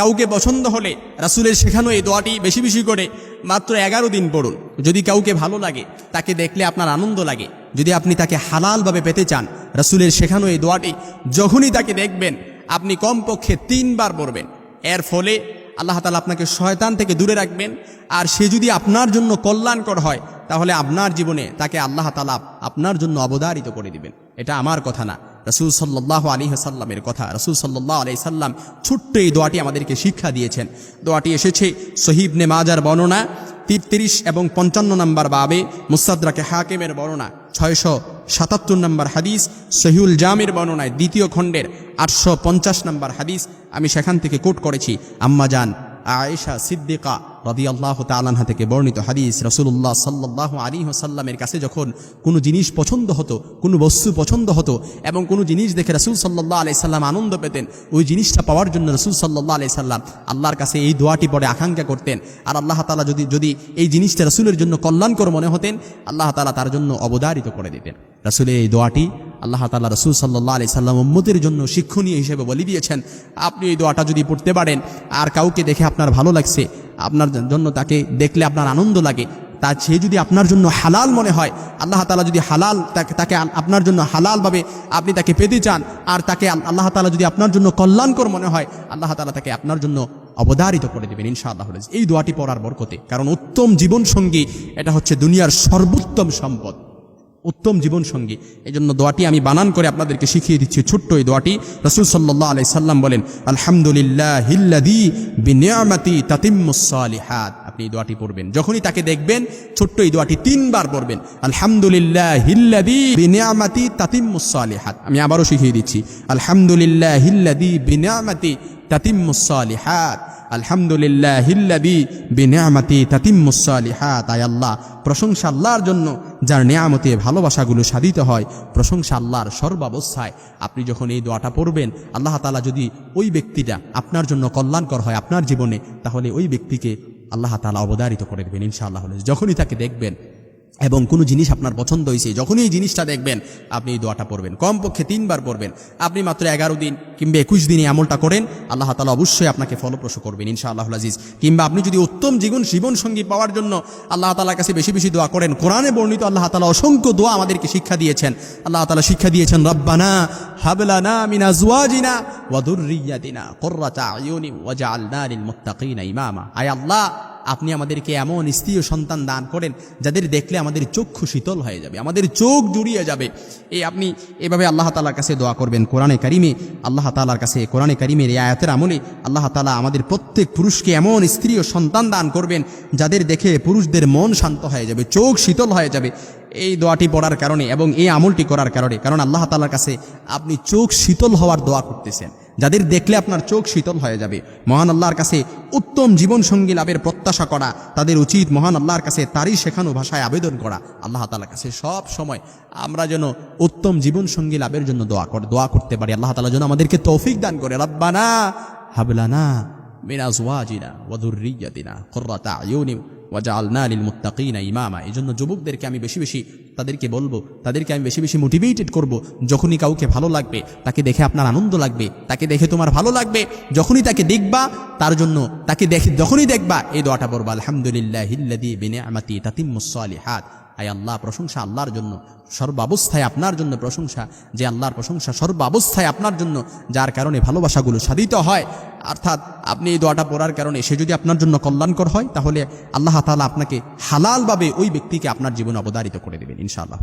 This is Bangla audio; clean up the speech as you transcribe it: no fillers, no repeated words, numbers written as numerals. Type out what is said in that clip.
কাউকে পছন্দ হলে রাসূলের শেখানো এই দোয়াটি বেশি বেশি করে মাত্র 11 দিন পড়ুন। যদি কাউকে ভালো লাগে, তাকে দেখলে আপনার আনন্দ লাগে, যদি আপনি তাকে হালালভাবে পেতে চান, রাসূলের শেখানো এই দোয়াটি যখনই তাকে দেখবেন আপনি কমপক্ষে 3 বার পড়বেন। এর ফলে আল্লাহ তাআলা আপনাকে শয়তান থেকে দূরে রাখবেন। আর সে যদি আপনার জন্য কল্যাণকর হয়, তাহলে আপনার জীবনে তাকে আল্লাহ তাআলা আপনার জন্য অবধারিত করে দিবেন। এটা আমার কথা না, রাসূল সাল্লাল্লাহু আলাইহি ওয়াসাল্লামের কথা। রাসূল সাল্লাল্লাহু আলাইহি সাল্লাম ছোট্ট এই দোয়াটি আমাদেরকে শিক্ষা দিয়েছেন। দোয়াটি এসেছে সহিহ ইবনে মাজার বর্ণনা 33 এবং 55 নম্বর বাবে, মুস্তাদরাকে হাকিমের বর্ণনা 677 নম্বর হাদিস, সহিহুল জামির বর্ণনায় 2য় খণ্ডের 850 নম্বর হাদিস। আমি সেখান থেকে কোট করেছি আম্মা জান আয়েশা সিদ্দিকা রাদিয়াল্লাহু তাআলা আনহা থেকে বর্ণিত হাদিস। রাসূলুল্লাহ সাল্লাল্লাহু আলাইহি ওয়াসাল্লামের কাছে যখন কোনো জিনিস পছন্দ হতো, কোনো বস্তু পছন্দ হতো এবং কোনো জিনিস দেখে রাসূল সাল্লাল্লাহু আলাইহি সাল্লাম আনন্দ পেতেন, ওই জিনিসটা পাওয়ার জন্য রাসূল সাল্লাল্লাহু আলাইহি সাল্লাম আল্লাহর কাছে এই দোয়াটি পড়ে আকাঙ্ক্ষা করতেন। আর আল্লাহ তাআলা যদি এই জিনিসটা রাসূলের জন্য কল্যাণকর মনে হতেন, আল্লাহ তাআলা তার জন্য অবধারিত করে দিতেন। রাসূলের এই দোয়াটি আল্লাহ তাআলা রাসূল সাল্লাল্লাহু আলাইহি সাল্লাম উম্মতের জন্য শিক্ষণীয় হিসেবে বলে দিয়েছেন। আপনি এই দোয়াটা যদি পড়তে পারেন, আর কাউকে দেখে আপনার ভালো লাগছে, আপনার জন্য তাকে দেখলে আপনার আনন্দ লাগে, তা সে যদি আপনার জন্য হালাল মনে হয়, আল্লাহ তাআলা যদি হালাল তাকে আপনার জন্য হালালভাবে আপনি তাকে পেতে চান, আর তাকে আল্লাহ তাআলা যদি আপনার জন্য কল্যাণকর মনে হয়, আল্লাহ তাআলা তাকে আপনার জন্য অবধারিত করে দেবেন ইনশাআল্লাহ এই দোয়াটি পড়ার বরকতে। কারণ উত্তম জীবনসঙ্গী এটা হচ্ছে দুনিয়ার সর্বোত্তম সম্পদ, উত্তম জীবনসঙ্গী। এই জন্য দোয়াটি আমি বানান করে আপনাদেরকে শিখিয়ে দিচ্ছি। ছোট্ট এই দোয়াটি রাসূল সাল্লাল্লাহু আলাইহি সাল্লাম বলেন, আলহামদুলিল্লাহিল্লাযী বিনিআমাতি তাতিম্মুস সালিহাত। আপনি এই দোয়াটি পড়বেন, যখনই তাকে দেখবেন ছোট্ট এই দোয়াটি 3 বার পড়বেন, আলহামদুলিল্লাহিল্লাযী বিনিআমাতি তাতিম্মুস সালিহাত। আমি আবারও শিখিয়ে দিচ্ছি, আলহামদুলিল্লাহিল্লাযী বিনিআমাতি তাতিম্মুস সালিহাত, আলহামদুলিল্লাহিল্লাযী বিনিআমাতি তাতিম্মুস সালিহাত। আয় আল্লাহ, প্রশংসা আল্লাহর জন্য যার নিয়ামতে ভালোবাসাগুলো সাধিত হয়। প্রশংসা আল্লাহর সর্বাবস্থায়। আপনি যখন এই দোয়াটা পড়বেন, আল্লাহ তাআলা যদি ওই ব্যক্তিটা আপনার জন্য কল্যাণকর হয় আপনার জীবনে, তাহলে ওই ব্যক্তিকে আল্লাহ তাআলা অবধারিত করে দেবেন ইনশাআল্লাহ। যখনই তাকে দেখবেন এবং কোনো জিনিস আপনার পছন্দ হয়েছে, যখনই এই জিনিসটা দেখবেন আপনি এই দোয়াটা পড়বেন, কমপক্ষে 3 বার পড়বেন। আপনি মাত্র 11 দিন কিংবা 21 দিনে আমলটা করেন, আল্লাহ তাআলা অবশ্যই আপনাকে ফলপ্রসূ করবেন ইনশাআল্লাহুল আজিজ। কিংবা আপনি যদি উত্তম জীবনসঙ্গী পাওয়ার জন্য আল্লাহ তাআলার কাছে বেশি বেশি দোয়া করেন, কোরআনে বর্ণিত আল্লাহ তাআলা অসংখ্য দোয়া আমাদেরকে শিক্ষা দিয়েছেন। আল্লাহ তাআলা শিক্ষা দিয়েছেন, রব্বানা হাব লানা মিন আজওয়াজিনা ওয়া যুররিয়াতিনা কুররাতা আয়ুনি ওয়াজআলনা লিল মুত্তাকিনা ইমামা। আয় আল্লাহ, আপনি আমাদেরকে এমন স্ত্রী ও সন্তান দান করেন যাদের দেখলে আমাদের চক্ষু শীতল হয়ে যাবে, আমাদের চোখ জুড়িয়ে যাবে। আপনি এভাবে আল্লাহ তাআলার কাছে দোয়া করবেন। কোরআনে কারিমে আল্লাহ তাআলার কাছে, কোরআনে কারিমের এই আয়াতের আমলে আল্লাহ তাআলা আমাদের প্রত্যেক পুরুষকে এমন স্ত্রী ও সন্তান দান করবেন যাদের দেখে পুরুষদের মন শান্ত হয়ে যাবে, চোখ শীতল হয়ে যাবে এই দোয়াটি পড়ার কারণে এবং এই আমলটি করার কারণে। কারণ আল্লাহ তাআলার কাছে আপনি চোখ শীতল হওয়ার দোয়া করতেছেন, যাদের দেখলে আপনার চোখ শীতল হয়ে যাবে। মহান আল্লাহর কাছে উত্তম জীবনসঙ্গী লাভের প্রত্যাশা করা তাদের উচিত। মহান আল্লাহর কাছে তারই শেখানো ভাষায় আবেদন করা। আল্লাহ তাআলার কাছে সব সময় আমরা যেন উত্তম জীবনসঙ্গী লাভের জন্য দোয়া করতে পারি। আল্লাহ তাআলা যেন আমাদেরকে তৌফিক দান করে। রব্বানা হাব লানা মিন আজওয়াজিনা ওয়া যুররিয়াতিনা কুররাতা আয়ুনি ওয়াজআলনা লিল মুত্তাকিনা ইমামা। এই জন্য যুবকদেরকে আমি বেশি বেশি তাদেরকে আমি বেশি বেশি মোটিভেটেড করব। যখনই কাউকে ভালো লাগবে, তাকে দেখে আপনার আনন্দ লাগবে, তাকে দেখে তোমার ভালো লাগবে, যখনই তাকে দেখবা তার জন্য যখনই দেখবা এই দোয়াটা পড়বা, আলহামদুলিল্লাহিল্লাযী বিনিআমাতি তাতিম্মুস সালিহাত। আয় আল্লাহ, প্রশংসা আল্লাহর জন্য সর্বাবস্থায়, আপনার জন্য প্রশংসা, যে আল্লাহর প্রশংসা সর্বাবস্থায় আপনার জন্য, যার কারণে ভালোবাসাগুলো সাধিত হয়। অর্থাৎ আপনি এই দোয়াটা পড়ার কারণে সে যদি আপনার জন্য কল্যাণকর হয়, তাহলে আল্লাহ তাআলা আপনাকে হালালভাবে ওই ব্যক্তিকে আপনার জীবনে অবধারিত করে দেবেন ইনশাআল্লাহ।